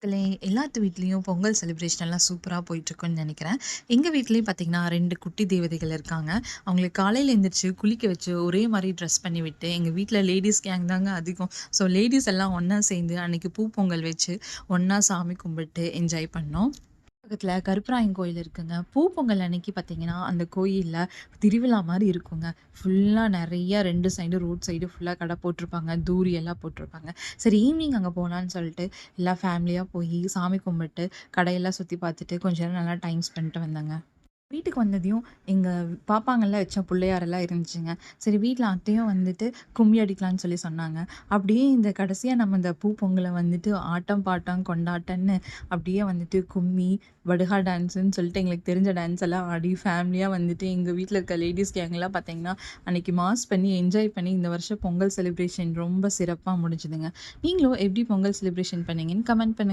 மக்களே, எல்லாத்து வீட்லயும் பொங்கல் செலிப்ரேஷன் எல்லாம் சூப்பரா போயிட்டுருக்குன்னு நெனைக்கிறேன். எங்க வீட்லயும் பார்த்தீங்கன்னா, 2 குட்டி தேவதைகள் இருக்காங்க. அவங்கள காலையில எந்திரிச்சு குளிக்க வச்சு, ஒரே மாரி ட்ரெஸ் பண்ணி விட்டு, எங்க வீட்ல லேடீஸ் கேங் தாங்க அதிகம். ஸோ லேடீஸ் எல்லாம் ஒண்ணா சேர்ந்து அன்னைக்கு பொங்கல் வச்சு, ஒண்ணா சாமி கும்பிட்டு என்ஜாய் பண்ணோம். பக்கத்துல கருப்பராயன் கோயில் இருக்குங்க. பொங்கல் அன்னைக்கு பார்த்தீங்கன்னா, அந்த கோயில்ல திருவிழா மாரி இருக்குங்க. ஃபுல்லா நெறைய 2 சைடும் ரோட் சைடு ஃபுல்லா கடை போட்டிருப்பாங்க. தூரி எல்லாம் போட்டிருப்பாங்க. சரி ஈவினிங் அங்க போலான்னு சொல்லிட்டு, எல்லாம் ஃபேமிலியா போயி சாமி கும்பிட்டு, கடையெல்லாம் சுத்தி பார்த்துட்டு, கொஞ்ச நேரம் நல்லா டைம் ஸ்பென்ட் வந்தேங்க. வீட்டுக்கு வந்ததையும் எங்க பாப்பாங்கள்லாம் வச்ச பிள்ளையாரெல்லாம் இருந்துச்சுங்க. சரி வீட்ல அத்தையும் வந்துட்டு கும்மி அடிக்கலான்னு சொல்லி சொன்னாங்க. அப்படியே இந்த கடைசியா நம்ம இந்த பொங்கல வந்துட்டு ஆட்டம், பாட்டம், கொண்டாட்டம்ன்னு அப்படியே வந்துட்டு கும்மி, படுகா டான்ஸுன்னு சொல்லிட்டு எங்களுக்கு தெரிஞ்ச டான்ஸ் எல்லாம் ஆடி ஃபேமிலியா வந்துட்டு எங்க வீட்ல இருக்க லேடீஸ் கேங்லாம் பார்த்தீங்கன்னா, அன்னைக்கு மாஸ் பண்ணி என்ஜாய் பண்ணி இந்த வருஷம் பொங்கல் செலிப்ரேஷன் ரொம்ப சிறப்பா முடிஞ்சுதுங்க. நீங்களும் எப்படி பொங்கல் செலிப்ரேஷன் பண்ணீங்கன்னு கமெண்ட் பண்ணுங்க.